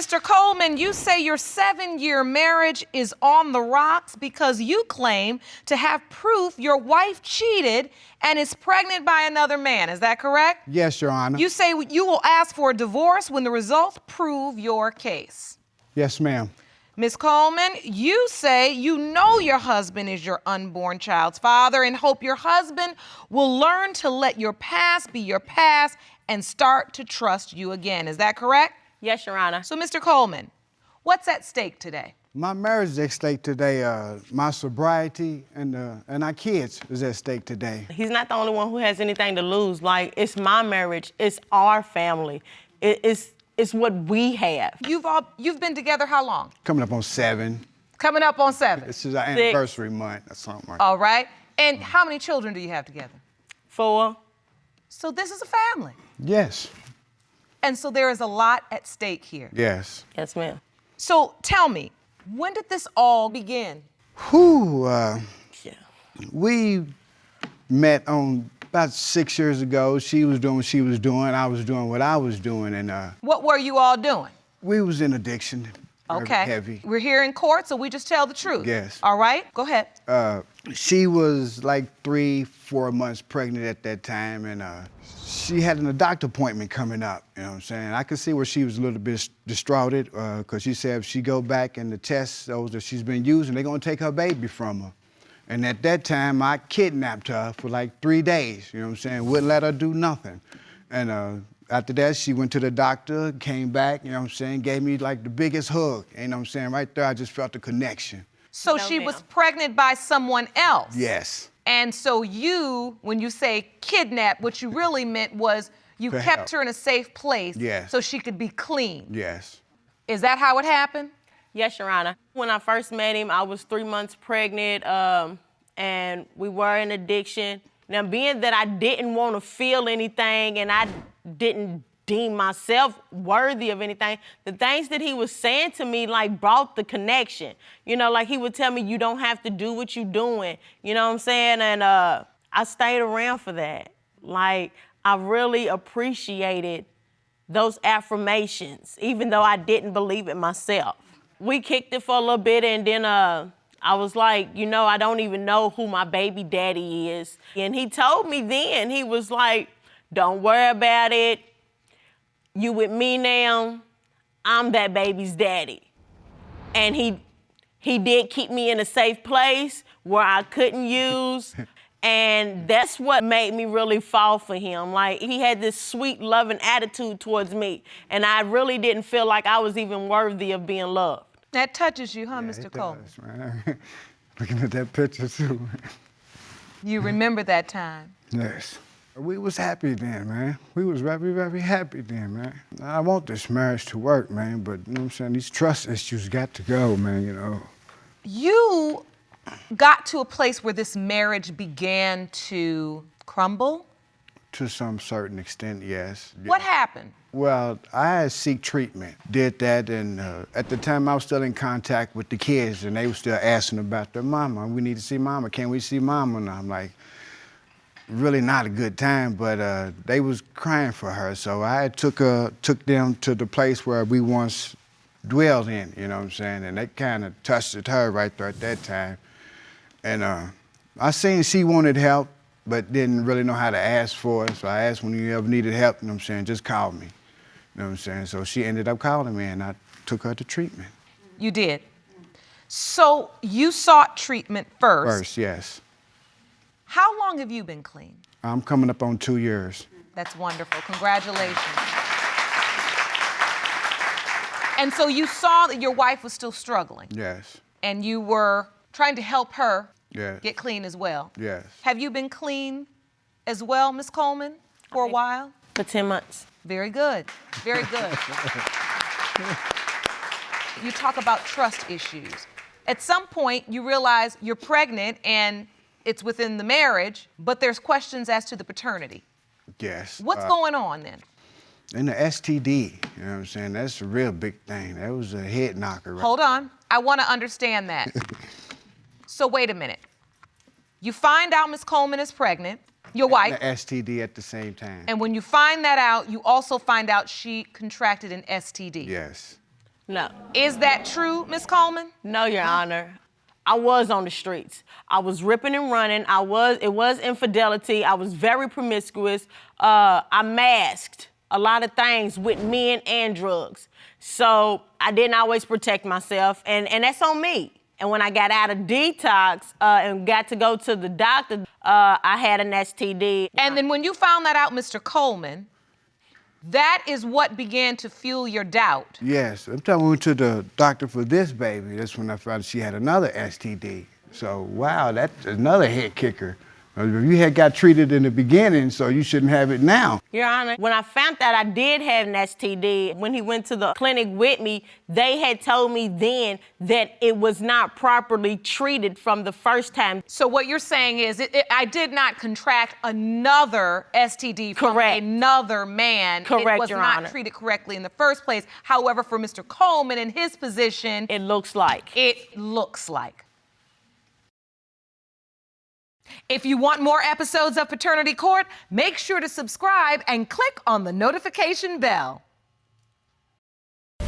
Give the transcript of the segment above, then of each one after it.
Mr. Coleman, you say your 7-year marriage is on the rocks because you claim to have proof your wife cheated and is pregnant by another man. Is that correct? Yes, Your Honor. You say you will ask for a divorce when the results prove your case. Yes, ma'am. Ms. Coleman, you say you know your husband is your unborn child's father and hope your husband will learn to let your past be your past and start to trust you again. Is that correct? Yes, Your Honor. So, Mr. Coleman, what's at stake today? My marriage is at stake today. My sobriety and our kids is at stake today. He's not the only one who has anything to lose. Like, it's my marriage. It's our family. It's what we have. You've been together how long? Coming up on 7. Coming up on 7. This is our anniversary month or something like that. All right. And how many children do you have together? 4. So this is a family. Yes. And so there is a lot at stake here. Yes. Yes, ma'am. So tell me, when did this all begin? Yeah. We met on about 6 years ago. She was doing what she was doing. I was doing what I was doing. And What were you all doing? we was in addiction. Very Okay. heavy. We're here in court, so we just tell the truth. Yes. All right, go ahead. She was like 3-4 months pregnant at that time, and she had a doctor appointment coming up, you know what I'm saying? I could see where she was a little bit distraught, because she said if she go back and the tests, those that she's been using, they're gonna take her baby from her. And at that time, I kidnapped her for like 3 days, you know what I'm saying? Wouldn't let her do nothing. And after that, she went to the doctor, came back, you know what I'm saying, gave me like the biggest hug, you know what I'm saying? Right there, I just felt the connection. So No, she ma'am. was pregnant by someone else? Yes. And so you, when you say kidnap, what you really meant was you To kept help. her in a safe place Yes. so she could be clean. Yes. Is that how it happened? Yes, Your Honor. When I first met him, I was 3 months pregnant, and we were in addiction. Now, being that I didn't want to feel anything and I didn't deem myself worthy of anything, the things that he was saying to me, like, brought the connection. You know, like, he would tell me, you don't have to do what you're doing. You know what I'm saying? And I stayed around for that. Like, I really appreciated those affirmations, even though I didn't believe it myself. We kicked it for a little bit, and then I was like, you know, I don't even know who my baby daddy is. And he told me then, he was like, don't worry about it. You with me now, I'm that baby's daddy. And he did keep me in a safe place where I couldn't use. And that's what made me really fall for him. Like, he had this sweet, loving attitude towards me. And I really didn't feel like I was even worthy of being loved. That touches you, huh, Yeah, Mr. it Coleman? does, man. Looking at that picture too. You remember that time? Yes. We was happy then, man. We was very, very happy then, man. I want this marriage to work, man, but you know what I'm saying? These trust issues got to go, man, you know. You got to a place where this marriage began to crumble? To some certain extent, yes. What happened? Well, I had seek treatment, did that, and at the time I was still in contact with the kids, and they were still asking about their mama. We need to see mama. Can we see mama? And I'm like, really not a good time, but they was crying for her, so I took them to the place where we once dwelled in, you know what I'm saying? And that kind of touched her right there at that time. And I seen she wanted help, but didn't really know how to ask for it, so I asked when you ever needed help, you know what I'm saying, just call me. You know what I'm saying? So she ended up calling me, and I took her to treatment. You did. So you sought treatment first. First, yes. How long have you been clean? I'm coming up on 2 years. That's wonderful. Congratulations. And so you saw that your wife was still struggling. Yes. And you were trying to help her Yes. get clean as well. Yes. Have you been clean as well, Ms. Coleman, for a while? For 10 months. Very good. Very good. You talk about trust issues. At some point, you realize you're pregnant and it's within the marriage, but there's questions as to the paternity. Yes. What's going on then? And the STD, you know what I'm saying? That's a real big thing. That was a head knocker. Right? Hold on. I want to understand that. So wait a minute. You find out Ms. Coleman is pregnant, your wife. The STD at the same time. And when you find that out, you also find out she contracted an STD. Yes. No. Is that true, Ms. Coleman? No, Your Honor. I was on the streets. I was ripping and running. It was infidelity. I was very promiscuous. I masked a lot of things with men and drugs. So I didn't always protect myself, and that's on me. And when I got out of detox and got to go to the doctor, I had an STD. And then when you found that out, Mr. Coleman, that is what began to fuel your doubt. Yes, I'm telling you, we went to the doctor for this baby. That's when I found she had another STD. So, wow, that's another head kicker. If you had got treated in the beginning, so you shouldn't have it now. Your Honor, when I found out I did have an STD, when he went to the clinic with me, they had told me then that it was not properly treated from the first time. So what you're saying is I did not contract another STD from Correct. another man. Correct, It was Your not Honor. treated correctly in the first place. However, for Mr. Coleman in his position, It looks like. it looks like. If you want more episodes of Paternity Court, make sure to subscribe and click on the notification bell.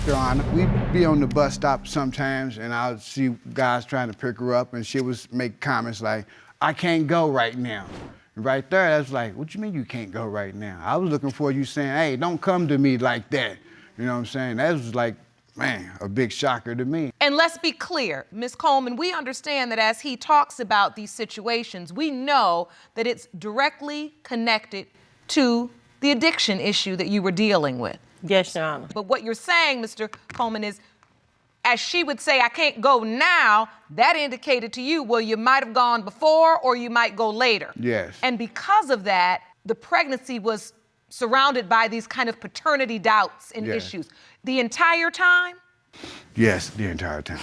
Your Honor, we'd be on the bus stop sometimes, and I'll see guys trying to pick her up, and she would make comments like, "I can't go right now." And right there, that's like, what you mean you can't go right now? I was looking for you saying, "Hey, don't come to me like that." You know what I'm saying? That was like, man, a big shocker to me. And let's be clear, Ms. Coleman, we understand that as he talks about these situations, we know that it's directly connected to the addiction issue that you were dealing with. Yes, Your Honor. But what you're saying, Mr. Coleman, is as she would say, "I can't go now," that indicated to you, well, you might have gone before or you might go later. Yes. And because of that, the pregnancy was surrounded by these kind of paternity doubts and Yes. issues. The entire time? Yes, the entire time.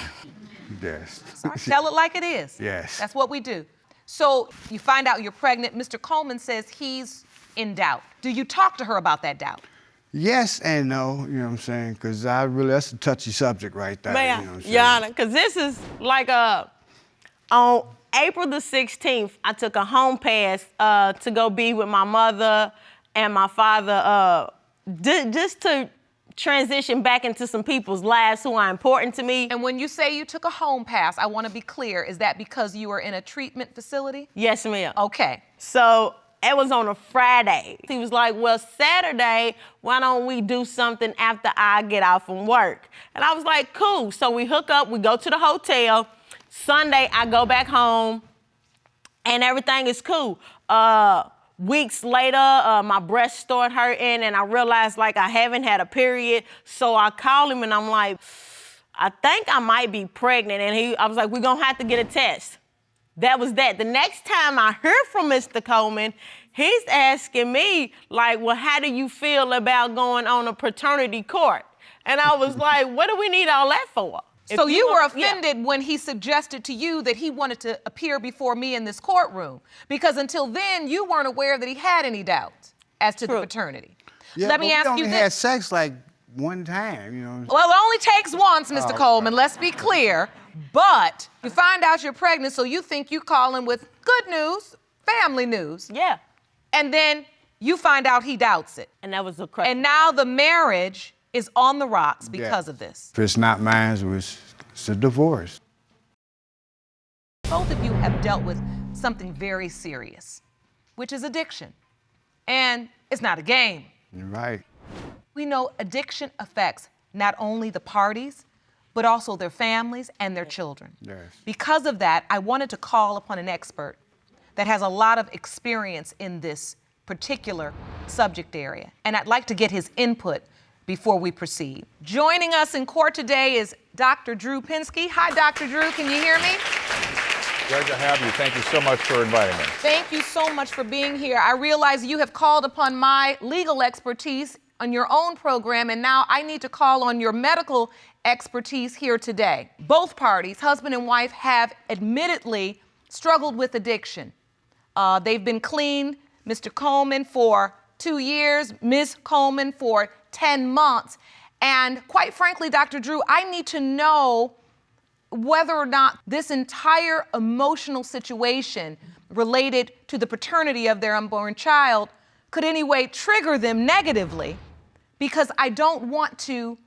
Yes. Sorry, tell it like it is. Yes. That's what we do. So you find out you're pregnant. Mr. Coleman says he's in doubt. Do you talk to her about that doubt? Yes and no, you know what I'm saying? Because that's a touchy subject right there. May I, you know what I'm saying? Your Honor, because this is like on April the 16th, I took a home pass to go be with my mother and my father just to transition back into some people's lives who are important to me. And when you say you took a home pass, I want to be clear, is that because you were in a treatment facility? Yes, ma'am. Okay. So it was on a Friday. He was like, well, Saturday, why don't we do something after I get off from work? And I was like, cool. So we hook up, we go to the hotel. Sunday, I go back home, and everything is cool. Weeks later, my breasts start hurting, and I realized like I haven't had a period. So I call him, and I'm like, I think I might be pregnant. And I was like, we're gonna have to get a test. That was that. The next time I heard from Mr. Coleman, he's asking me like, well, how do you feel about going on a paternity court? And I was like, what do we need all that for? So you were offended when he suggested to you that he wanted to appear before me in this courtroom, because until then you weren't aware that he had any doubts as to the paternity. Yeah, Let me ask we you only this. had sex like one time, you know. Well, it only takes once, Mr. Coleman, let's be clear. But you find out you're pregnant, so you think you calling with good news, family news. Yeah. And then you find out he doubts it. And that was a crazy. And now the marriage is on the rocks because of this. If it's not mine, it's a divorce. Both of you have dealt with something very serious, which is addiction. And it's not a game. You're right. We know addiction affects not only the parties, but also their families and their children. Yes. Because of that, I wanted to call upon an expert that has a lot of experience in this particular subject area. And I'd like to get his input before we proceed. Joining us in court today is Dr. Drew Pinsky. Hi, Dr. Drew, can you hear me? Glad to have you. Thank you so much for inviting me. Thank you so much for being here. I realize you have called upon my legal expertise on your own program, and now I need to call on your medical expertise here today. Both parties, husband and wife, have admittedly struggled with addiction. They've been clean, Mr. Coleman for 2 years, Ms. Coleman for 10 months. And quite frankly, Dr. Drew, I need to know whether or not this entire emotional situation related to the paternity of their unborn child could in any way trigger them negatively, because I don't want to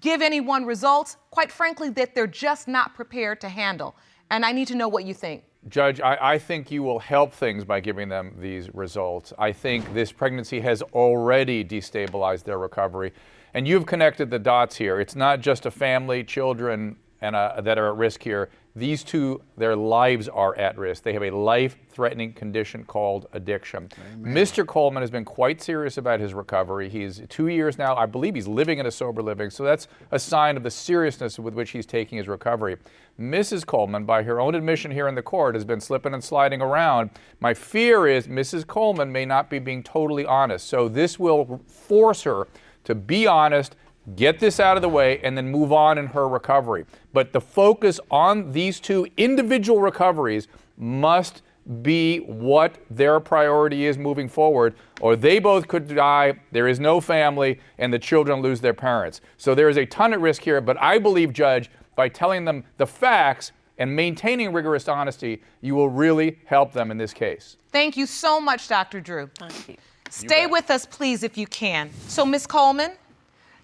give anyone results, quite frankly, that they're just not prepared to handle. And I need to know what you think. Judge, I think you will help things by giving them these results. I think this pregnancy has already destabilized their recovery. And you've connected the dots here. It's not just a family, children, that are at risk here. These two, their lives are at risk. They have a life-threatening condition called addiction. Amen. Mr. Coleman has been quite serious about his recovery. He's 2 years now. I believe he's living in a sober living, so that's a sign of the seriousness with which he's taking his recovery. Mrs. Coleman, by her own admission here in the court, has been slipping and sliding around. My fear is Mrs. Coleman may not be being totally honest, so this will force her to be honest, get this out of the way, and then move on in her recovery. But the focus on these two individual recoveries must be what their priority is moving forward, or they both could die, there is no family, and the children lose their parents. So there is a ton of risk here, but I believe, Judge, by telling them the facts and maintaining rigorous honesty, you will really help them in this case. Thank you so much, Dr. Drew. Thank you. Stay with us, please, if you can. So, Ms. Coleman,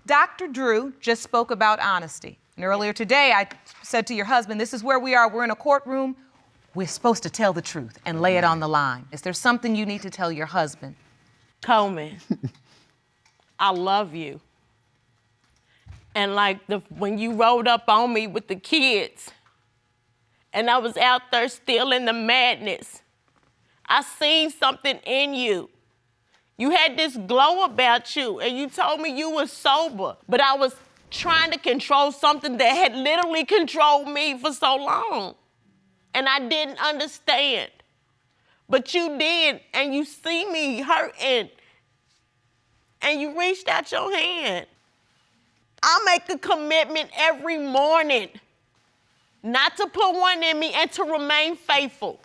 Dr. Drew just spoke about honesty. And earlier today, I said to your husband, this is where we are. We're in a courtroom. We're supposed to tell the truth and lay it on the line. Is there something you need to tell your husband? Coleman, I love you. And like when you rolled up on me with the kids, and I was out there still in the madness, I seen something in you. You had this glow about you, and you told me you were sober, but I was trying to control something that had literally controlled me for so long. And I didn't understand. But you did, and you see me hurting, and you reached out your hand. I make a commitment every morning not to put one in me and to remain faithful.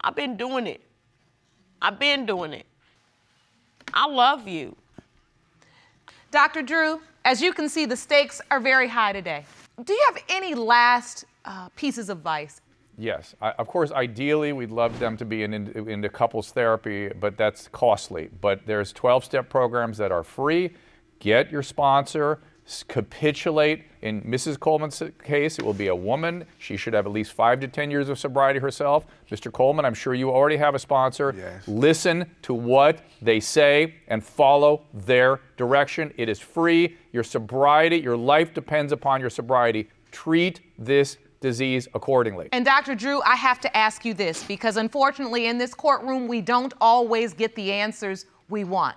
I've been doing it. I've been doing it. I love you. Dr. Drew, as you can see, the stakes are very high today. Do you have any last pieces of advice? Yes. Of course, ideally, we'd love them to be into couples therapy, but that's costly. But there's 12-step programs that are free. Get your sponsor. Capitulate. In Mrs. Coleman's case, it will be a woman. She should have at least 5 to 10 years of sobriety herself. Mr. Coleman, I'm sure you already have a sponsor. Yes. Listen to what they say and follow their direction. It is free. Your sobriety, your life depends upon your sobriety. Treat this disease accordingly. And Dr. Drew, I have to ask you this, because unfortunately in this courtroom, we don't always get the answers we want.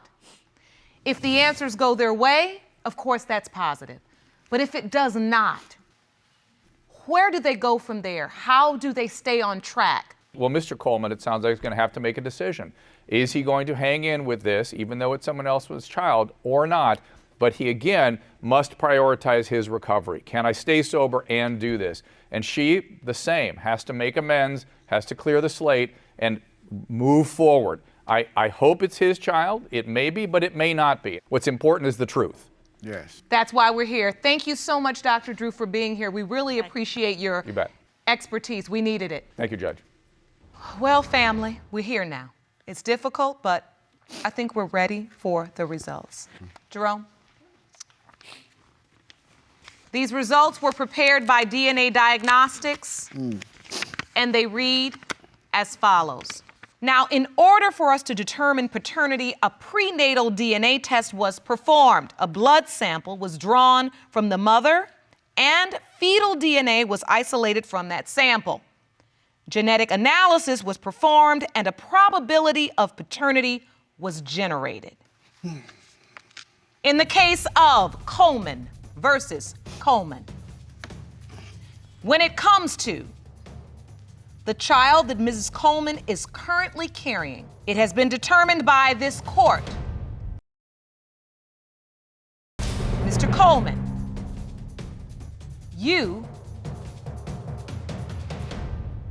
If the answers go their way, of course, that's positive. But if it does not, where do they go from there? How do they stay on track? Well, Mr. Coleman, it sounds like he's going to have to make a decision. Is he going to hang in with this, even though it's someone else's child, or not? But he, again, must prioritize his recovery. Can I stay sober and do this? And she, the same, has to make amends, has to clear the slate, and move forward. I hope it's his child. It may be, but it may not be. What's important is the truth. Yes. That's why we're here. Thank you so much, Dr. Drew, for being here. We really appreciate your expertise. We needed it. Thank you, Judge. Well, family, we're here now. It's difficult, but I think we're ready for the results. Jerome? These results were prepared by DNA Diagnostics, and they read as follows. Now, in order for us to determine paternity, a prenatal DNA test was performed. A blood sample was drawn from the mother, and fetal DNA was isolated from that sample. Genetic analysis was performed, and a probability of paternity was generated. In the case of Coleman versus Coleman, when it comes to the child that Mrs. Coleman is currently carrying, it has been determined by this court. Mr. Coleman, you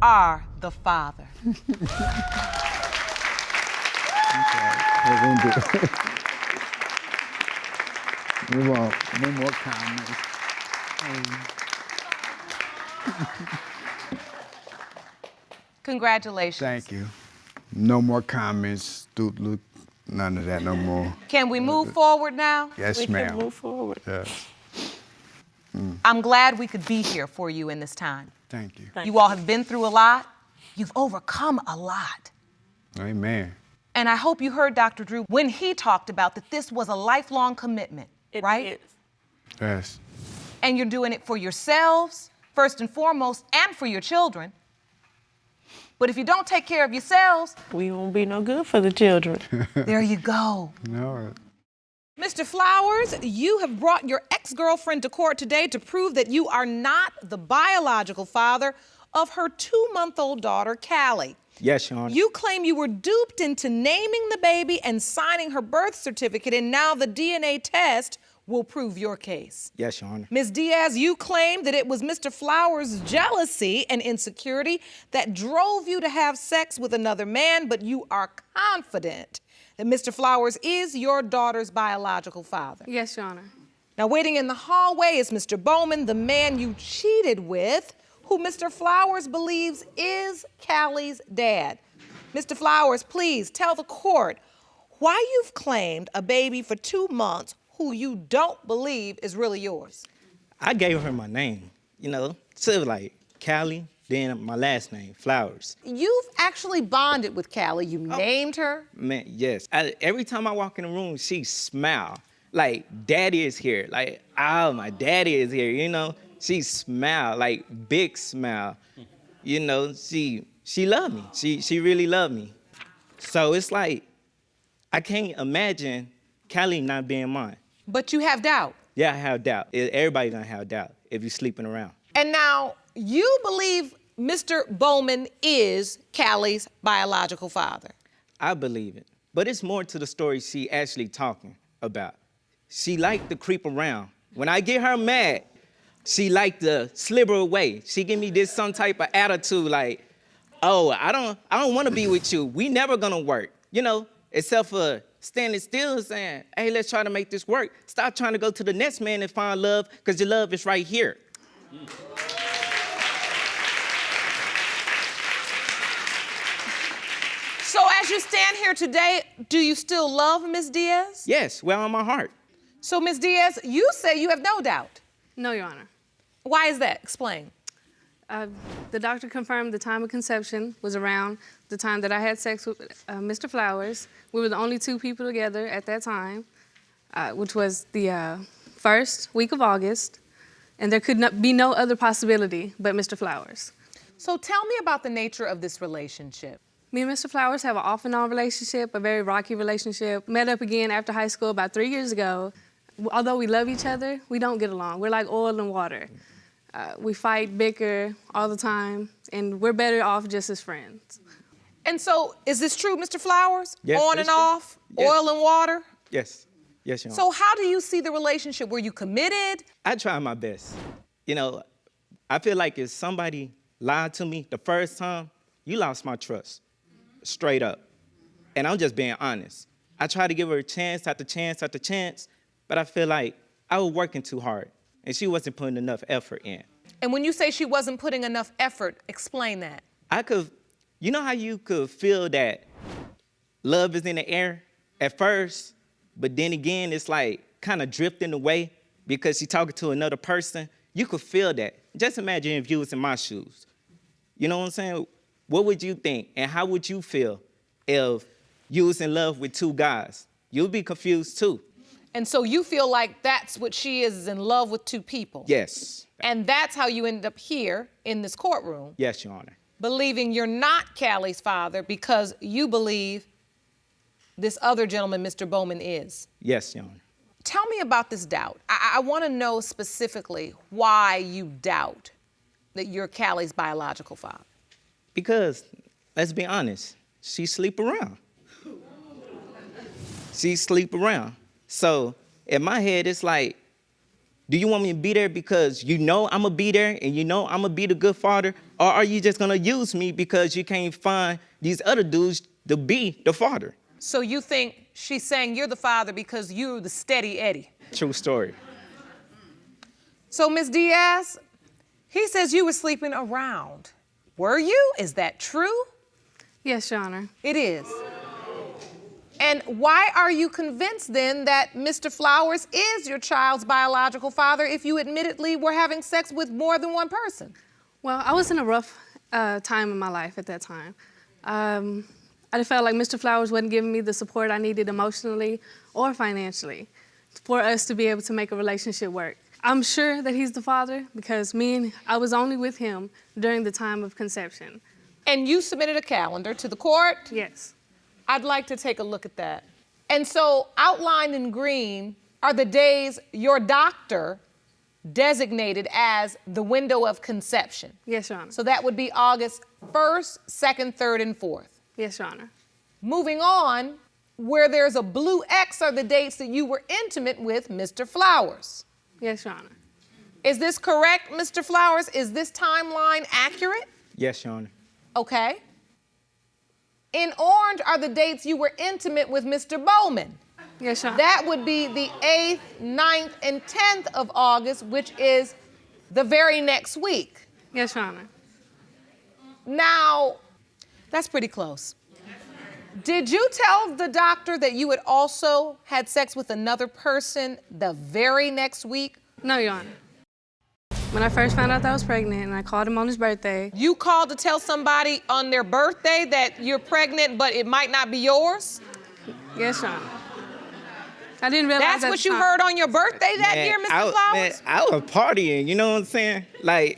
are the father. We want no more comments. Congratulations. Thank you. No more comments. None of that no more. Can we move forward now? Yes, We can ma'am. move forward. Yes. I'm glad we could be here for you in this time. Thank you. You all have been through a lot. You've overcome a lot. Amen. And I hope you heard Dr. Drew when he talked about that this was a lifelong commitment, It right? is. Yes. And you're doing it for yourselves, first and foremost, and for your children. But if you don't take care of yourselves, We won't be no good for the children. there you go. No. Mr. Flowers, you have brought your ex-girlfriend to court today to prove that you are not the biological father of her 2-month-old daughter, Callie. Yes, Your Honor. You claim you were duped into naming the baby and signing her birth certificate, and now the DNA test will prove your case. Yes, Your Honor. Ms. Diaz, you claim that it was Mr. Flowers' jealousy and insecurity that drove you to have sex with another man, but you are confident that Mr. Flowers is your daughter's biological father. Yes, Your Honor. Now, waiting in the hallway is Mr. Bowman, the man you cheated with, who Mr. Flowers believes is Callie's dad. Mr. Flowers, please tell the court why you've claimed a baby for 2 months who you don't believe is really yours. I gave her my name, so like Callie, then my last name, Flowers. You've actually bonded with Callie. You named her. Man, yes. Every time I walk in the room, she smile. Like, daddy is here. Like, oh, my daddy is here, She smile, like, big smile. She loved me. She really loved me. So it's like, I can't imagine Callie not being mine. But you have doubt. Yeah, I have doubt. Everybody gonna have doubt if you're sleeping around. And now you believe Mr. Bowman is Callie's biological father. I believe it. But it's more to the story she actually talking about. She like to creep around. When I get her mad, she like to slither away. She give me this some type of attitude like, oh, I don't want to be with you. We never gonna work. Except for standing still and saying, hey, let's try to make this work. Stop trying to go to the next man and find love, because your love is right here. So as you stand here today, do you still love Ms. Diaz? Yes, well on my heart. So Ms. Diaz, you say you have no doubt. No, Your Honor. Why is that? Explain. The doctor confirmed the time of conception was around the time that I had sex with Mr. Flowers. We were the only 2 people together at that time, which was the first week of August, and there could be no other possibility but Mr. Flowers. So tell me about the nature of this relationship. Me and Mr. Flowers have an off and on relationship, a very rocky relationship. Met up again after high school about 3 years ago. Although we love each other, we don't get along. We're like oil and water. We fight, bicker all the time, and we're better off just as friends. And so, is this true, Mr. Flowers? Yes, On and it's true. off, Yes. oil and water? Yes, yes, Your Honor. So how do you see the relationship? Were you committed? I try my best. I feel like if somebody lied to me the first time, you lost my trust, straight up. And I'm just being honest. I tried to give her a chance after chance after chance, but I feel like I was working too hard, and she wasn't putting enough effort in. And when you say she wasn't putting enough effort, explain that. You know how you could feel that love is in the air at first, but then again, it's like kind of drifting away because she's talking to another person? You could feel that. Just imagine if you was in my shoes. You know what I'm saying? What would you think, and how would you feel if you was in love with 2 guys? You'd be confused too. And so you feel like that's what she is in love with 2 people? Yes. And that's how you end up here in this courtroom, Yes, Your Honor. believing you're not Callie's father because you believe this other gentleman, Mr. Bowman, is. Yes, Your Honor. Tell me about this doubt. I want to know specifically why you doubt that you're Callie's biological father. Because, let's be honest, she sleep around. She sleep around. So, in my head, it's like, do you want me to be there because you know I'm going to be there and you know I'm going to be the good father? Or are you just going to use me because you can't find these other dudes to be the father? So you think she's saying you're the father because you're the steady Eddie? True story. So, Ms. Diaz, he says you were sleeping around. Were you? Is that true? Yes, Your Honor. It is. And why are you convinced then that Mr. Flowers is your child's biological father if you admittedly were having sex with more than one person? Well, I was in a rough time in my life at that time. I just felt like Mr. Flowers wasn't giving me the support I needed emotionally or financially for us to be able to make a relationship work. I'm sure that he's the father because I was only with him during the time of conception. And you submitted a calendar to the court? Yes. I'd like to take a look at that. And so outlined in green are the days your doctor designated as the window of conception. Yes, Your Honor. So that would be August 1st, 2nd, 3rd, and 4th. Yes, Your Honor. Moving on, where there's a blue X are the dates that you were intimate with Mr. Flowers. Yes, Your Honor. Is this correct, Mr. Flowers? Is this timeline accurate? Yes, Your Honor. Okay. In orange are the dates you were intimate with Mr. Bowman. Yes, Your Honor. That would be the 8th, 9th, and 10th of August, which is the very next week. Yes, Your Honor. Now, that's pretty close. Did you tell the doctor that you had also had sex with another person the very next week? No, Your Honor. When I first found out that I was pregnant and I called him on his birthday. You called to tell somebody on their birthday that you're pregnant, but it might not be yours? Yes, Your Honor. I didn't realize That's at what the you time. heard on your birthday that year, Mr. Flowers? I was partying, you know what I'm saying? Like,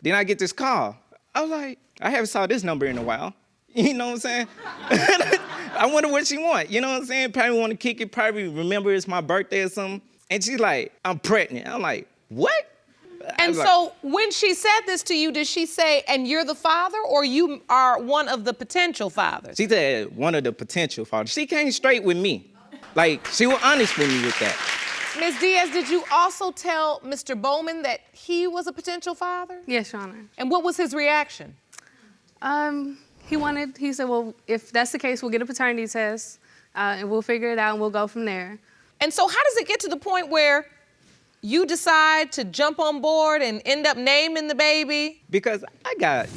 then I get this call. I was like, I haven't saw this number in a while. You know what I'm saying? I wonder what she want. You know what I'm saying? Probably want to kick it, probably remember it's my birthday or something. And she's like, I'm pregnant. I'm like, what? And so when she said this to you, did she say, and you're the father, or you are one of the potential fathers? She said one of the potential fathers. She came straight with me. Like, she was honest with me with that. Ms. Diaz, did you also tell Mr. Bowman that he was a potential father? Yes, Your Honor. And what was his reaction? He said, well, if that's the case, we'll get a paternity test and we'll figure it out and we'll go from there. And so how does it get to the point where you decide to jump on board and end up naming the baby? Because I got,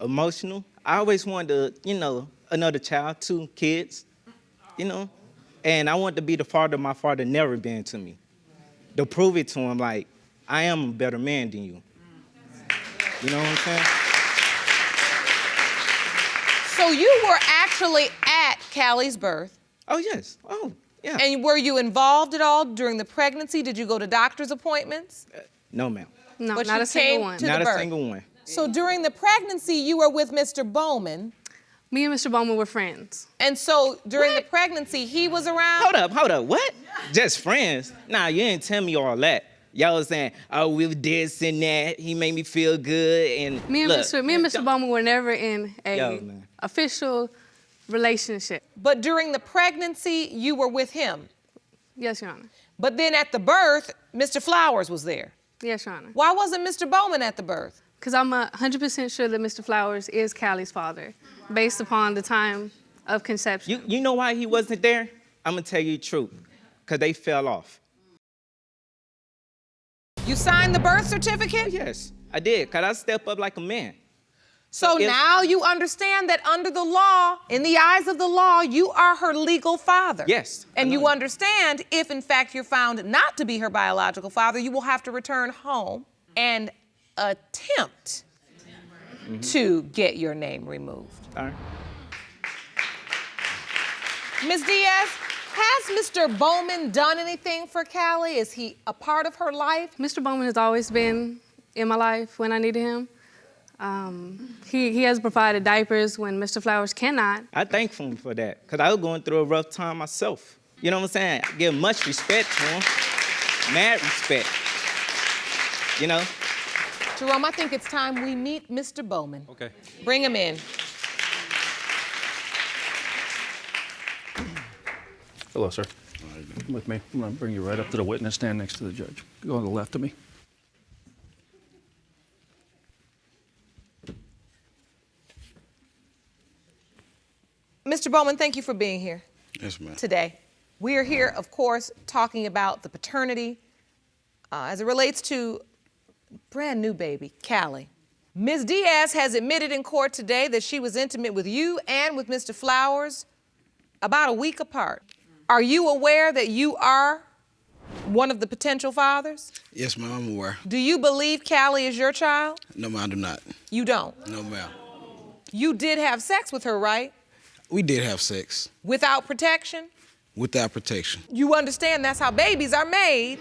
emotional. I always wanted to, another child, 2 kids, and I wanted to be the father my father never been to me. To prove it to him, like, I am a better man than you. You know what I'm saying? So you were actually at Callie's birth. Oh, yes. Oh, yeah. And were you involved at all during the pregnancy? Did you go to doctor's appointments? No, ma'am. No, But not you a single came one. to- Not the a birth. single one. So during the pregnancy, you were with Mr. Bowman. Me and Mr. Bowman were friends. And so during the pregnancy, he was around? Hold up. What? Just friends? Nah, you didn't tell me all that. Y'all was saying, oh, we were this and that. He made me feel good. And Me and Mr. Bowman were never in a Yo, man. official relationship. But during the pregnancy, you were with him. Yes, Your Honor. But then at the birth, Mr. Flowers was there. Yes, Your Honor. Why wasn't Mr. Bowman at the birth? Because I'm 100% sure that Mr. Flowers is Callie's father, based upon the time of conception. You know why he wasn't there? I'm going to tell you the truth. Because they fell off. You signed the birth certificate? Yes, I did. Because I stepped up like a man. So now you understand that under the law, in the eyes of the law, you are her legal father. Yes, I And know you that. understand if in fact you're found not to be her biological father, you will have to return home and attempt to get your name removed. All right. Ms. Diaz, has Mr. Bowman done anything for Callie? Is he a part of her life? Mr. Bowman has always been in my life when I needed him. He has provided diapers when Mr. Flowers cannot. I thank him for that. Because I was going through a rough time myself. You know what I'm saying? I give much respect to him. Mad respect. Jerome, I think it's time we meet Mr. Bowman. Okay. Bring him in. Hello, sir. Come with me. I'm going to bring you right up to the witness stand next to the judge. Go on the left of me. Mr. Bowman, thank you for being here Yes, ma'am. today. We are here, of course, talking about the paternity as it relates to brand new baby, Callie. Ms. Diaz has admitted in court today that she was intimate with you and with Mr. Flowers about a week apart. Are you aware that you are one of the potential fathers? Yes, ma'am, I'm aware. Do you believe Callie is your child? No, ma'am, I do not. You don't? No, ma'am. You did have sex with her, right? We did have sex. Without protection? Without protection. You understand that's how babies are made.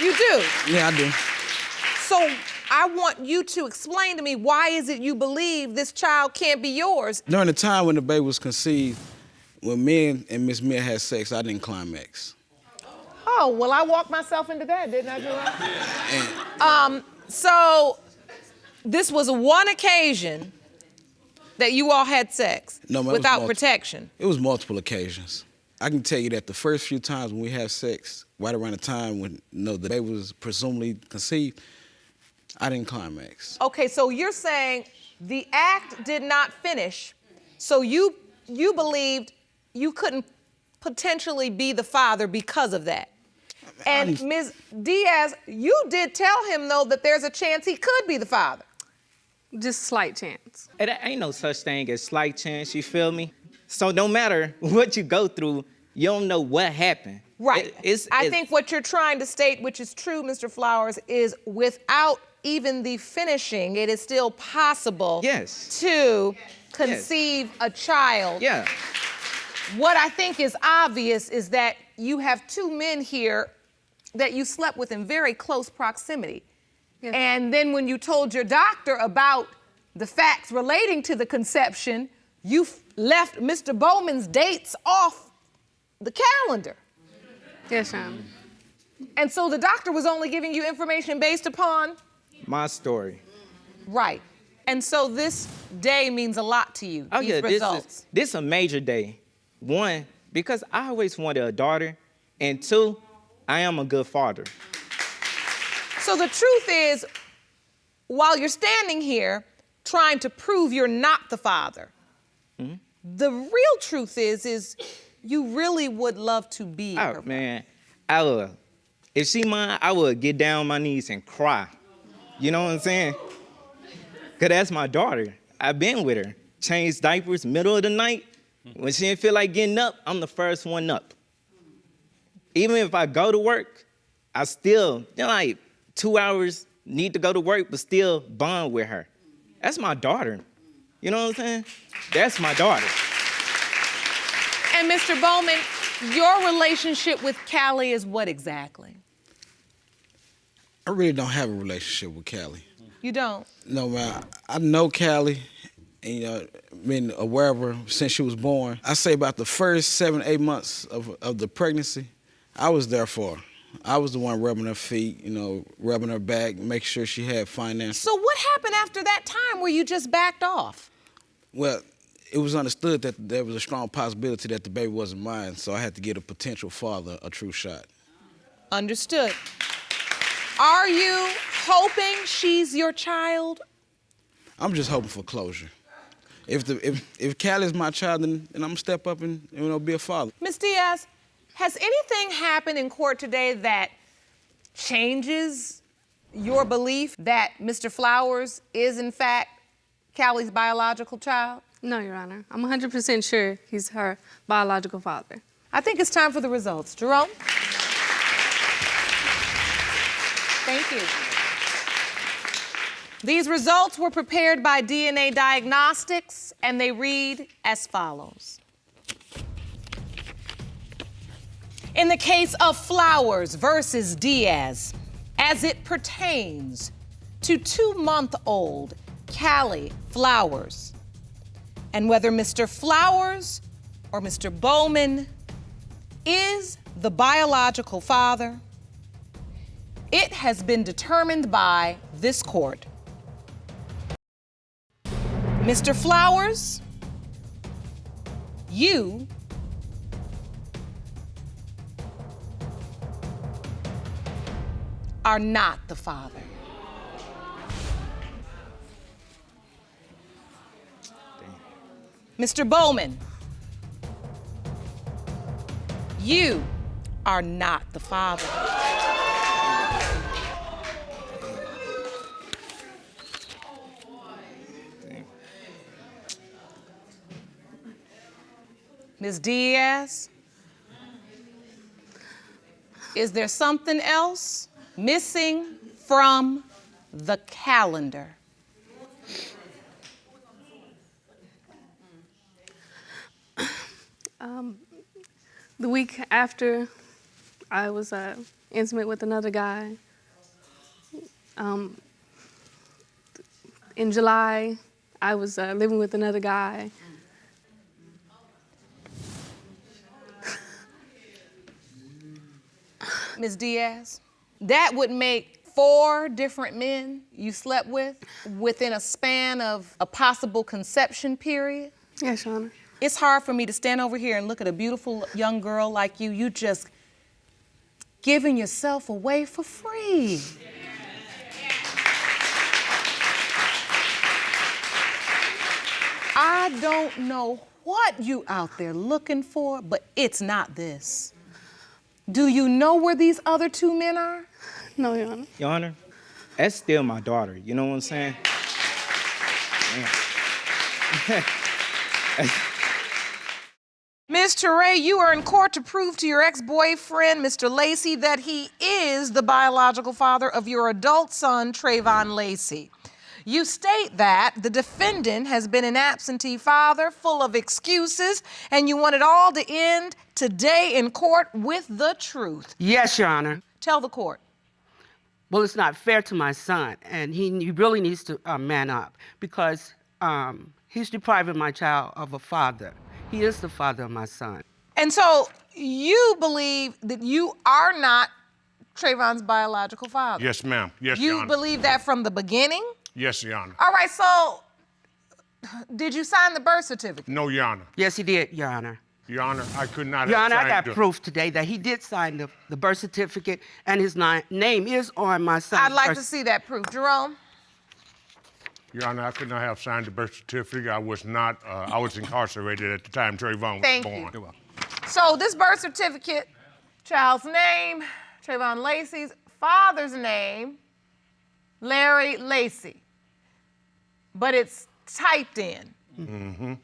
You do? Yeah, I do. So I want you to explain to me, why is it you believe this child can't be yours? During the time when the baby was conceived, when me and Miss Mia had sex, I didn't climax. Oh, well, I walked myself into that, didn't I, Joanne? So this was one occasion that you all had sex No, ma'am, without protection. It was multiple occasions. I can tell you that the first few times when we had sex, right around the time when the baby was presumably conceived, I didn't climax. Okay, so you're saying the act did not finish, so you believed you couldn't potentially be the father because of that. And Ms. Diaz, you did tell him, though, that there's a chance he could be the father. Just slight chance. And there ain't no such thing as slight chance, you feel me? So no matter what you go through, you don't know what happened. Right. I think what you're trying to state, which is true, Mr. Flowers, is without even the finishing, it is still possible to conceive a child. Yeah. What I think is obvious is that you have two men here that you slept with in very close proximity. Yes. And then when you told your doctor about the facts relating to the conception, you left Mr. Bowman's dates off the calendar. Yes, ma'am. And so the doctor was only giving you information based upon? My story. Right. And so this day means a lot to you, Oh, these yeah, results. this is a major day. One, because I always wanted a daughter. And two, I am a good father. So the truth is, while you're standing here trying to prove you're not the father, the real truth is you really would love to be her. Oh, man, I would. If she mine, I would get down on my knees and cry. You know what I'm saying? Because that's my daughter. I've been with her. Changed diapers, middle of the night. When she didn't feel like getting up, I'm the first one up. Even if I go to work, I still, like 2 hours need to go to work, but still bond with her. That's my daughter. You know what I'm saying? That's my daughter. And Mr. Bowman, your relationship with Callie is what exactly? I really don't have a relationship with Callie. You don't? No, man. I know Callie, and been aware of her since she was born. I say about the first 7, 8 months of the pregnancy, I was there for her. I was the one rubbing her feet, rubbing her back, making sure she had finances. So what happened after that time where you just backed off? Well, it was understood that there was a strong possibility that the baby wasn't mine, so I had to give a potential father a true shot. Understood. Are you hoping she's your child? I'm just hoping for closure. If Callie's my child, then I'm gonna step up and be a father. Ms. Diaz, has anything happened in court today that changes your belief that Mr. Flowers is in fact Callie's biological child? No, Your Honor. I'm 100% sure he's her biological father. I think it's time for the results. Jerome? Thank you. These results were prepared by DNA Diagnostics, and they read as follows. In the case of Flowers versus Diaz, as it pertains to 2-month-old Callie Flowers, and whether Mr. Flowers or Mr. Bowman is the biological father, it has been determined by this court. Mr. Flowers, you are not the father. Mr. Bowman, you are not the father. Ms. Diaz, is there something else missing from the calendar? The week after I was intimate with another guy, in July, I was living with another guy. Ms. Diaz, that would make 4 different men you slept with within a span of a possible conception period? Yes, Your Honor. It's hard for me to stand over here and look at a beautiful young girl like you. You just giving yourself away for free. I don't know what you out there looking for, but it's not this. Do you know where these other 2 men are? No, Your Honor. Your Honor, that's still my daughter. You know what I'm saying? Ms. Touray, you are in court to prove to your ex-boyfriend, Mr. Lacey, that he is the biological father of your adult son, Trevon Lacey. You state that the defendant has been an absentee father, full of excuses, and you want it all to end today in court with the truth. Yes, Your Honor. Tell the court. Well, it's not fair to my son, and he really needs to man up because he's depriving my child of a father. He is the father of my son. And so you believe that you are not Trevon's biological father? Yes, ma'am. Yes, Your You Honor. believe that from the beginning? Yes, Your Honor. All right, so did you sign the birth certificate? No, Your Honor. Yes, he did, Your Honor. Your Honor, I could not Your have Honor, I signed got proof today that he did sign the birth certificate, and his name is on my son's I'd like birth to see that proof. Jerome? Your Honor, I could not have signed the birth certificate. I was not, I was incarcerated at the time Trevon was Thank born. you. So this birth certificate, child's name, Trevon Lacey's father's name, Larry Lacey, but it's typed in. Mm-hmm.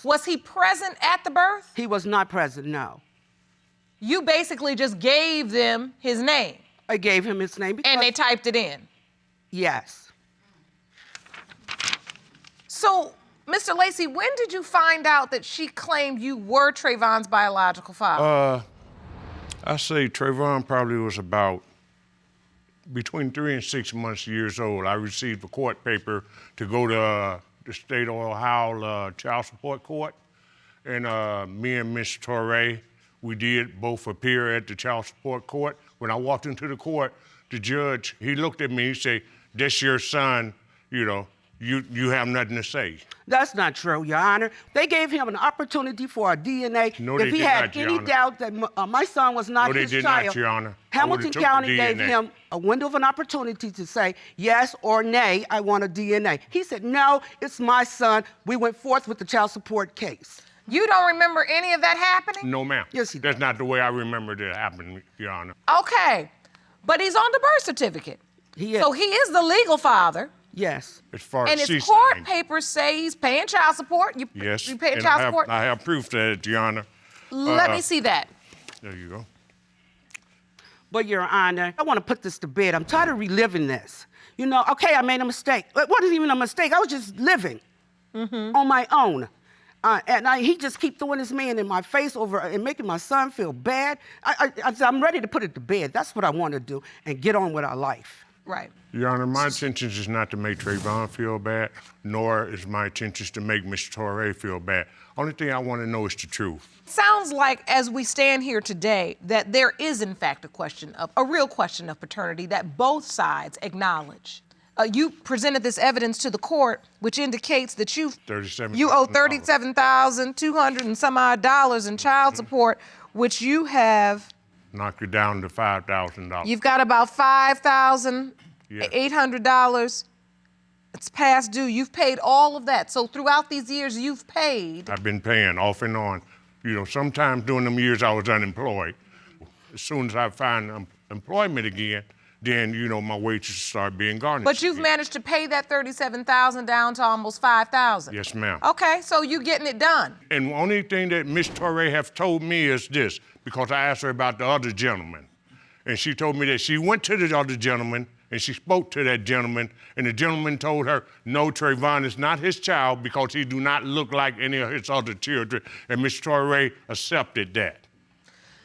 Was he present at the birth? He was not present, no. You basically just gave them his name. I gave him his name because... And they typed it in. Yes. So, Mr. Lacey, when did you find out that she claimed you were Trevon's biological father? I say Trevon probably was about between 3 and 6 years old. I received a court paper to go to the state of Ohio child support court. And me and Miss Touray, we did both appear at the child support court. When I walked into the court, the judge, he looked at me, he said, "That's your son, you know, you have nothing to say." That's not true, Your Honor. They gave him an opportunity for a DNA. No, if they he did had not, Your any Honor. doubt that my son was not No, they his did child, not, Your Honor. I Hamilton would've took the County gave DNA. him a window of an opportunity to say yes or nay, I want a DNA. He said, no, it's my son. We went forth with the child support case. You don't remember any of that happening? No, ma'am. Yes, he That's not the way I remembered it happened, Your Honor. Okay, but he's on the birth certificate. He is. So he is the legal father. Yes. As far And as his she court signed. papers say he's paying child support. Yes. You paying and child support? I have proof that, Your Honor. Let me see that. There you go. But Your Honor, I want to put this to bed. I'm tired of reliving this. You know, okay, I made a mistake. It wasn't even a mistake. I was just living on my own. He just keep throwing this man in my face over and making my son feel bad. I'm ready to put it to bed. That's what I want to do and get on with our life. Right. Your Honor, my intentions is not to make Trevon feel bad, nor is my intentions to make Mr. Touray feel bad. Only thing I want to know is the truth. Sounds like, as we stand here today, that there is, in fact, a real question of paternity that both sides acknowledge. You presented this evidence to the court, which indicates that you owe $37,200 and some odd dollars in child support, which you have Knock it down to $5,000. You've got about $5,800. It's past due. You've paid all of that. So throughout these years, you've paid. I've been paying off and on. You know, sometimes during them years I was unemployed. As soon as I find employment again, then, you know, my wages started being garnished. But you've managed to pay that $37,000 down to almost $5,000. Yes, ma'am. Okay, so you getting it done. And the only thing that Miss Touray have told me is this, because I asked her about the other gentleman. And she told me that she went to the other gentleman and she spoke to that gentleman, and the gentleman told her, no, Trevon is not his child because he do not look like any of his other children. And Miss Touray accepted that.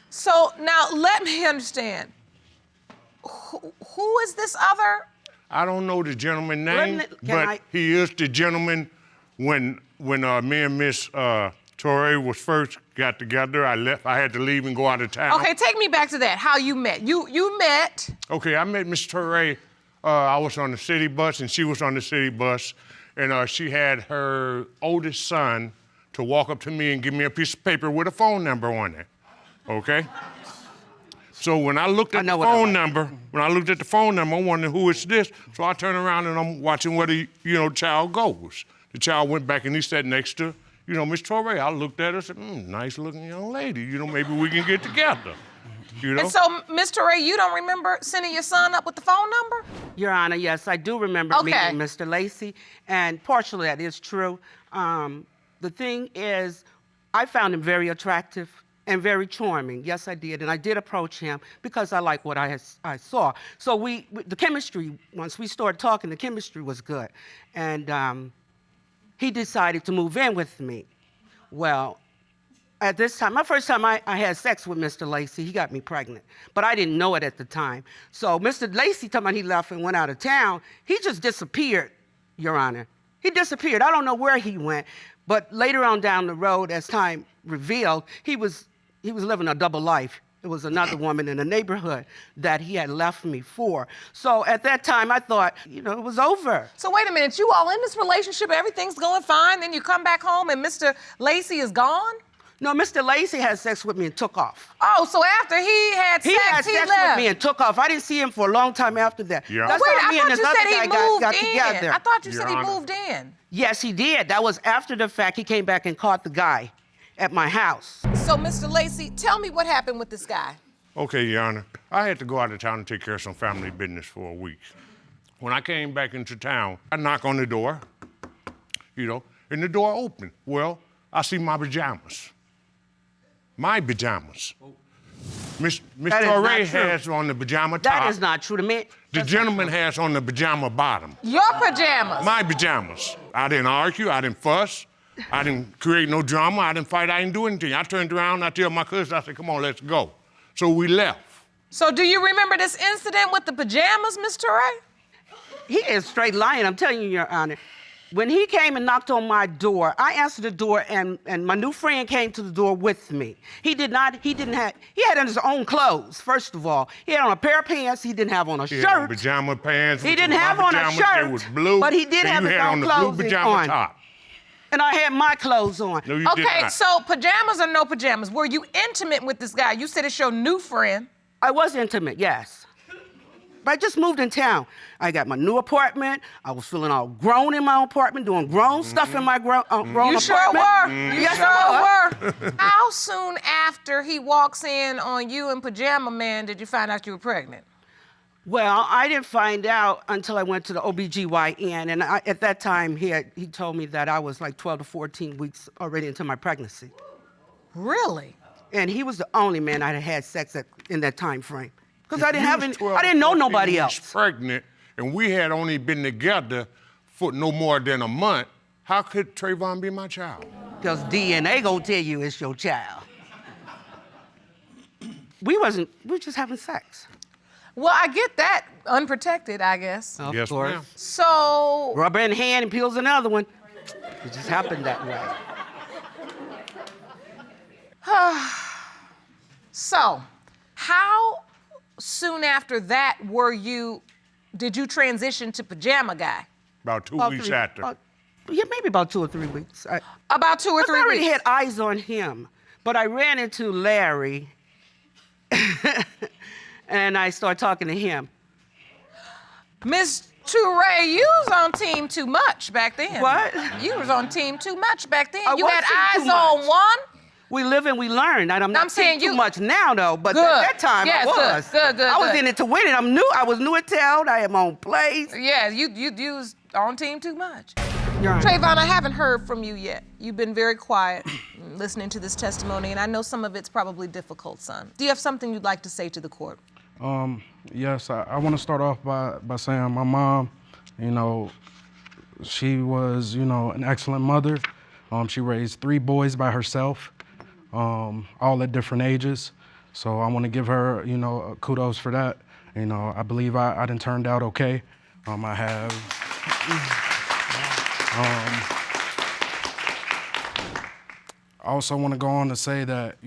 So now let me understand. Who is this other? I don't know the gentleman's name, but he is the gentleman when me and Miss Touray was first got together. I had to leave and go out of town. Okay, take me back to that, how you met. You met. Okay, I met Miss Touray. I was on the city bus and she was on the city bus, and she had her oldest son to walk up to me and give me a piece of paper with a phone number on it, okay? So when I looked at the phone number, I wondered who is this? So I turned around and I'm watching where the child goes. The child went back and he sat next to, Miss Touray. I looked at her and said, nice looking young lady. Maybe we can get together. And so, Miss Touray, you don't remember sending your son up with the phone number? Your Honor, yes, I do remember meeting Mr. Lacey, and partially that is true. The thing is, I found him very attractive and very charming. Yes, I did, and I did approach him because I liked what I saw. So the chemistry, once we started talking, the chemistry was good, and he decided to move in with me. Well, at this time, my first time I had sex with Mr. Lacey, he got me pregnant, but I didn't know it at the time. So Mr. Lacey, talking about he left and went out of town, he just disappeared, Your Honor. He disappeared. I don't know where he went, but later on down the road, as time revealed, he was living a double life. It was another woman in the neighborhood that he had left me for. So at that time, I thought, it was over. So wait a minute, you all in this relationship, everything's going fine, then you come back home and Mr. Lacey is gone? No, Mr. Lacey had sex with me and took off. Oh, so after he had sex, he left. With me and took off. I didn't see him for a long time after that. Yeah. That's Wait, how me and this other guy got together. I thought you said he moved in. Yes, he did. That was after the fact. He came back and caught the guy at my house. So, Mr. Lacey, tell me what happened with this guy. Okay, Your Honor. I had to go out of town and take care of some family business for a week. When I came back into town, I knock on the door, and the door opened. Well, I see my pajamas. My pajamas. Miss Touray has on the pajama top. That is not true to me. The gentleman has on the pajama bottom. Your pajamas? My pajamas. I didn't argue, I didn't fuss, I didn't create no drama, I didn't fight, I didn't do anything. I turned around, I tell my cousin, I said, come on, let's go. So we left. So do you remember this incident with the pajamas, Miss Touray? He is straight lying, I'm telling you, Your Honor. When he came and knocked on my door, I answered the door, and my new friend came to the door with me. He had on his own clothes, first of all. He had on a pair of pants, he didn't have on a shirt. Had on pajama pants. He didn't have on a shirt, it was blue, but he did have his own clothes on. You had on the blue pajama top. And I had my clothes on. No, you did not. So pajamas or no pajamas, were you intimate with this guy? You said it's your new friend. I was intimate, yes. But I just moved in town. I got my new apartment. I was feeling all grown in my apartment, doing grown stuff in my grown apartment. You sure were. You Yes, sure were. How soon after he walks in on you and Pajama Man did you find out you were pregnant? Well, I didn't find out until I went to the OBGYN, and at that time he told me that I was like 12 to 14 weeks already into my pregnancy. Really? And he was the only man I had sex in that time frame. Because I didn't know nobody else. Pregnant, and we had only been together for no more than a month. How could Trevon be my child? Because DNA gonna tell you it's your child. We were just having sex. Well, I get that. Unprotected, I guess. Of Yes, course. ma'am. So. Rubber in hand and peels another one. It just happened that way. So, how soon after that did you transition to Pajama Guy? About 2 weeks after. Maybe about 2 or 3 weeks. About 2 or 3 weeks? I already had eyes on him, but I ran into Larry, and I started talking to him. Miss Touray, you was on Team Too Much back then. What? You was on Team Too Much back then. I You was had Team eyes Too on Much. one, We live and we learn. And I'm not saying saying too much now, though, but Good. at that time Yes, I was. good, I was good. in it to win it. I was new at town. I had my own place. Yeah, you was on team too much. Your Honor. Trevon, I haven't heard from you yet. You've been very quiet listening to this testimony, and I know some of it's probably difficult, son. Do you have something you'd like to say to the court? Yes, I want to start off by saying my mom, she was, an excellent mother. She raised 3 boys by herself, all at different ages. So I want to give her, kudos for that. I believe I done turned out okay. I have. I also want to go on to say that,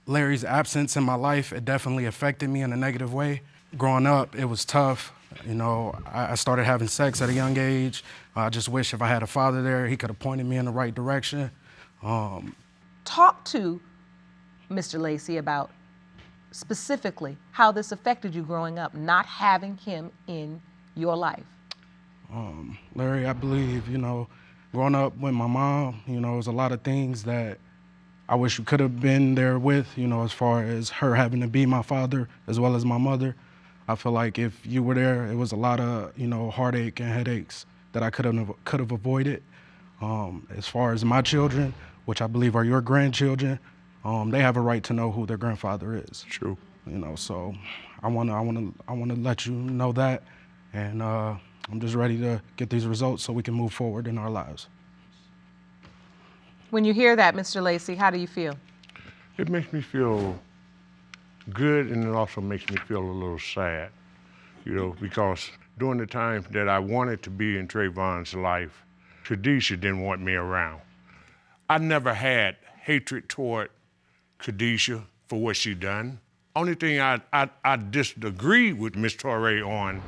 Larry's absence in my life, it definitely affected me in a negative way. Growing up, it was tough. I started having sex at a young age. I just wish if I had a father there, he could have pointed me in the right direction. Talk to Mr. Lacey about specifically how this affected you growing up, not having him in your life. Larry, I believe, growing up with my mom, it was a lot of things that I wish you could have been there with, as far as her having to be my father as well as my mother. I feel like if you were there, it was a lot of, heartache and headaches that I could have avoided. As far as my children, which I believe are your grandchildren, they have a right to know who their grandfather is. True. So I wanna let you know that, and I'm just ready to get these results so we can move forward in our lives. When you hear that, Mr. Lacey, how do you feel? It makes me feel good, and it also makes me feel a little sad, because during the time that I wanted to be in Trevon's life, Khadijah didn't want me around. I never had hatred toward Khadijah for what she done. Only thing I disagreed with Miss Touray on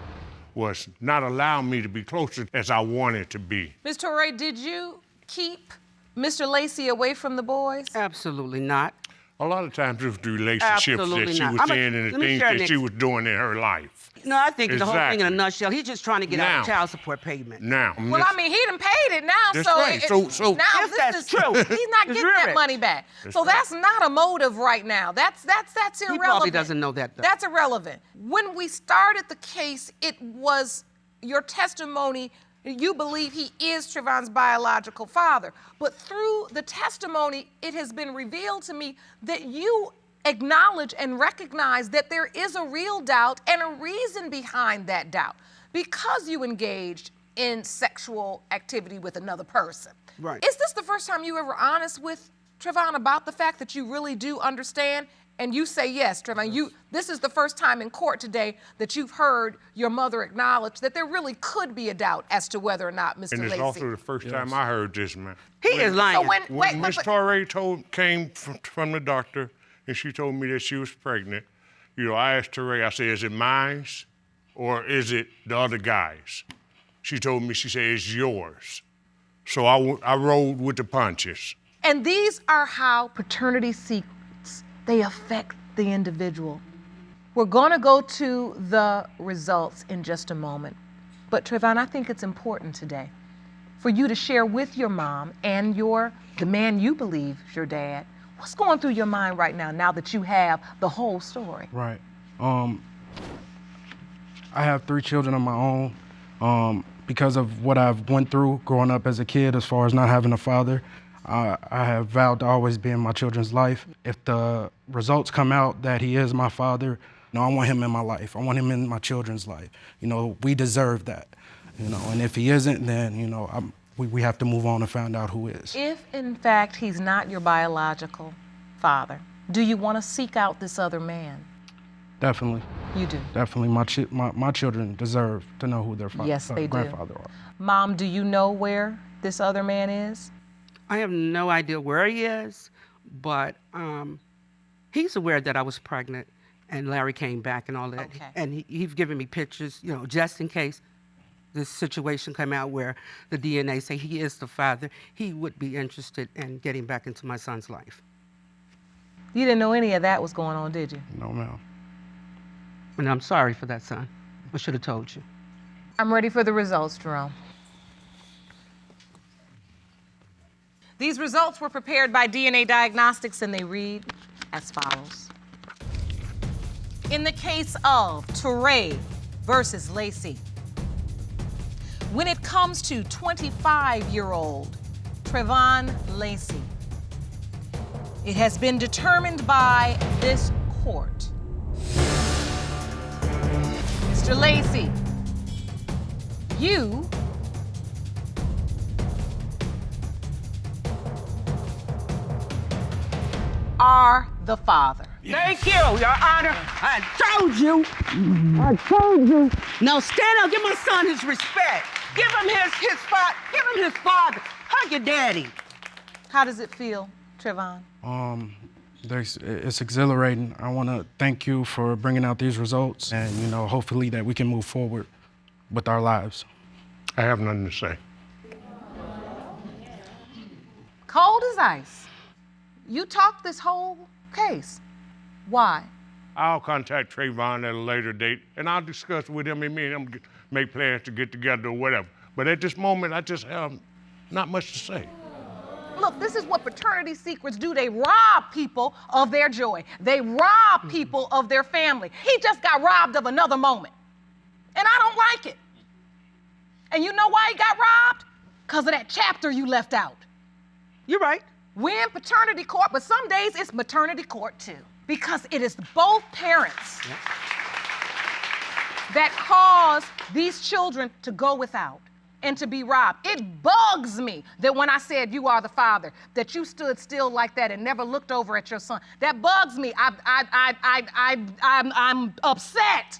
was not allowing me to be closer as I wanted to be. Ms. Touray, did you keep Mr. Lacey away from the boys? Absolutely not. A lot of times it was the relationships Absolutely that she not. was in and the let me things share that an she was doing in her life. No, I think the whole thing in a Exactly. nutshell, he's just trying to get out Now. of child support payment. Now, Well, I mean, he done paid it now, That's so right. So now If this that's is true, he's not it's getting that rich. money back. So right. that's not a motive right now. That's He irrelevant. probably doesn't know that, though. That's irrelevant. When we started the case, it was your testimony. You believe he is Trevon's biological father, but through the testimony, it has been revealed to me that you acknowledge and recognize that there is a real doubt and a reason behind that doubt because you engaged in sexual activity with another person. Right. Is this the first time you ever honest with Trevon about the fact that you really do understand? And you say yes, Trevon. This is the first time in court today that you've heard your mother acknowledge that there really could be a doubt as to whether or not Mr. and it's Lacey. also the first time I heard this, man. He is lying. So When Miss Touray came from the doctor and she told me that she was pregnant, I asked Touray, I said, is it mine or is it the other guy's? She told me, she said, it's yours. So I rolled with the punches. And these are how paternity secrets, they affect the individual. We're gonna go to the results in just a moment. But Trevon, I think it's important today for you to share with your mom and the man you believe is your dad, what's going through your mind right now that you have the whole story? Right. I have 3 children of my own. Because of what I've went through growing up as a kid, as far as not having a father, I have vowed to always be in my children's life. If the results come out that he is my father, I want him in my life. I want him in my children's life. We deserve that. And if he isn't, then we have to move on and find out who is. If in fact he's not your biological father, do you want to seek out this other man? Definitely. You do. Definitely. My children deserve to know who their Yes, they do. grandfather are. Mom, do you know where this other man is? I have no idea where he is, but he's aware that I was pregnant and Larry came back and all that. Okay. And he's given me pictures, just in case this situation come out where the DNA say he is the father, he would be interested in getting back into my son's life. You didn't know any of that was going on, did you? No, ma'am. And I'm sorry for that, son. I should have told you. I'm ready for the results, Jerome. These results were prepared by DNA Diagnostics and they read as follows. In the case of Touray versus Lacey, when it comes to 25-year-old Trevon Lacey, it has been determined by this court. Mr. Lacey, you are the father. Thank you, Your Honor. I told you. I told you. Now stand up. Give my son his respect. Give him his father. Give him his father. Hug your daddy. How does it feel, Trevon? It's exhilarating. I want to thank you for bringing out these results, and hopefully that we can move forward with our lives. I have nothing to say. Cold as ice. You talked this whole case. Why? I'll contact Trevon at a later date, and I'll discuss with him, and me and him make plans to get together or whatever. But at this moment, I just have not much to say. Look, this is what fraternity secrets do. They rob people of their joy. They rob people of their family. He just got robbed of another moment. And I don't like it. And you know why he got robbed? Because of that chapter you left out. You're right. We're in paternity court, but some days it's maternity court too. Because it is both parents that cause these children to go without and to be robbed. It bugs me that when I said you are the father, that you stood still like that and never looked over at your son. That bugs me. I'm upset.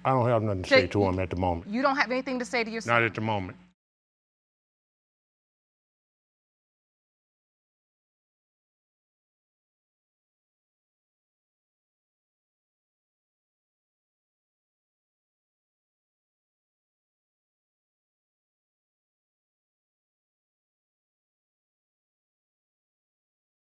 I don't have nothing to say to him at the moment. You don't have anything to say to your son? Not at the moment.